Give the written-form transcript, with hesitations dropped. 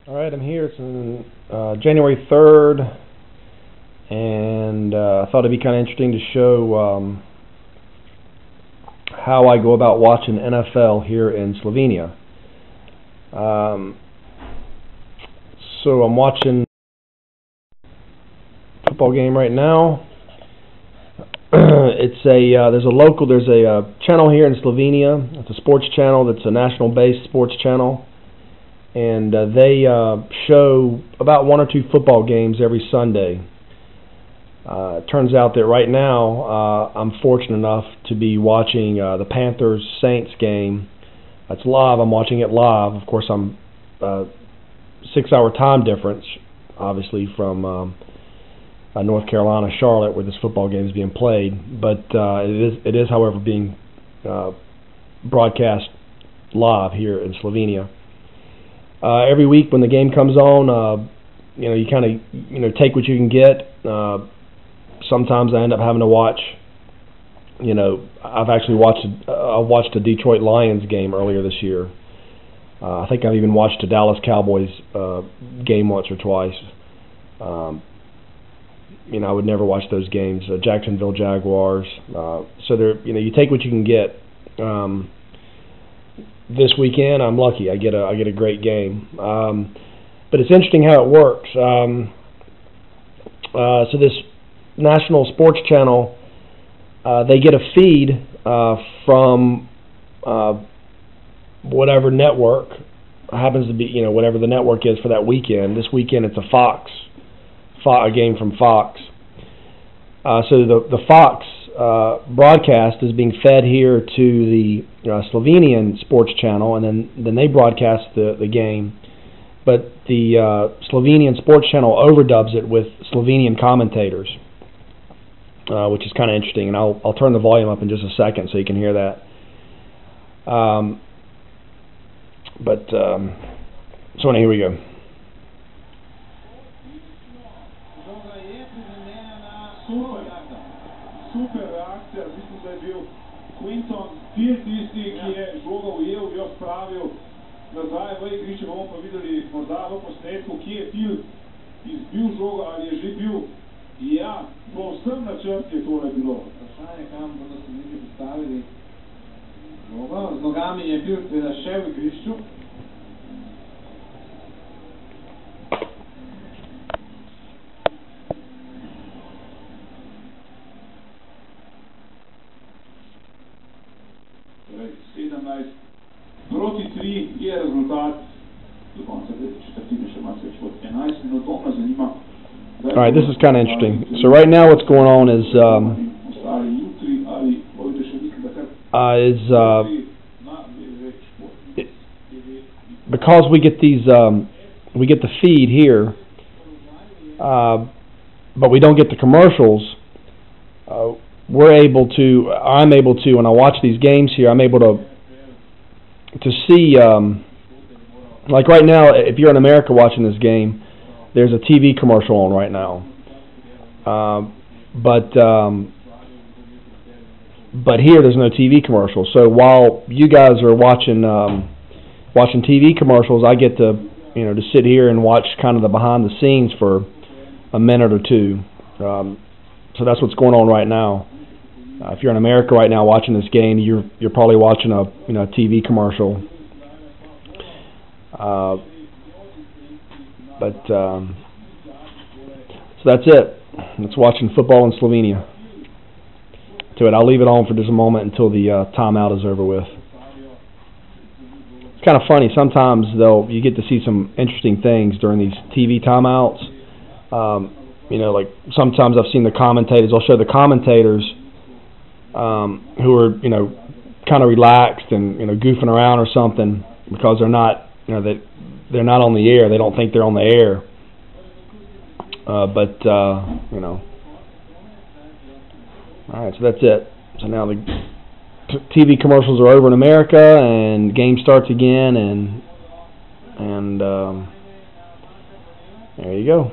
Alright, I'm here. It's January 3rd, and I thought it'd be kind of interesting to show how I go about watching NFL here in Slovenia. So I'm watching a football game right now. There's a channel here in Slovenia. It's a sports channel that's a national-based sports channel. And they show about one or two football games every Sunday. It turns out that right now I'm fortunate enough to be watching the Panthers-Saints game. It's live. I'm watching it live. Of course, I'm 6-hour time difference, obviously, from North Carolina, Charlotte, where this football game is being played. But it is, however, being broadcast live here in Slovenia. Every week when the game comes on, you kind of take what you can get. Sometimes I end up having to watch. I've actually watched a Detroit Lions game earlier this year. I think I've even watched a Dallas Cowboys game once or twice. I would never watch those games. Jacksonville Jaguars. So you take what you can get. This weekend, I'm lucky. I get a great game. But it's interesting how it works. So this national sports channel, they get a feed from whatever network happens to be, whatever the network is for that weekend. This weekend, it's a game from Fox. So the Fox broadcast is being fed here to the Slovenian sports channel, and then they broadcast the game. But the Slovenian sports channel overdubs it with Slovenian commentators, which is kind of interesting. And I'll turn the volume up in just a second so you can hear that. So here we go. Super reakcija, mislim, da je bil Quinton Phil tisti, ki je žogo ujel, jo spravil nazaj v igrišče. Bomo pa videli morda v posnetku, kje je Phil izbil žogo, ali je že bil. Ja, povsem načrt je tole bilo. Vprašanje, kam bodo sodniki postavili žogo. Z nogami je bil teda še v igrišču. Proti 3 je rezultat do konca četrtine, še malo več kot 11 minut. To me zanima. All right, this is kind of interesting. So right now what's going on is because we get we get the feed here, but we don't get the commercials. I'm able to, when I watch these games here, I'm able to see, like right now, if you're in America watching this game, there's a TV commercial on right now. But here there's no TV commercial. So while you guys are watching TV commercials, I get to to sit here and watch kind of the behind the scenes for a minute or two. So that's what's going on right now. If you're in America right now watching this game, you're probably watching a TV commercial. So that's it. That's watching football in Slovenia. I'll leave it on for just a moment until the timeout is over with. It's kind of funny. Sometimes though, you get to see some interesting things during these TV timeouts. Like sometimes I've seen the commentators. I'll show the commentators who are, kind of relaxed and goofing around or something because they're not, they're not on the air. They don't think they're on the air. All right, so that's it. So now the TV commercials are over in America and game starts again, and there you go.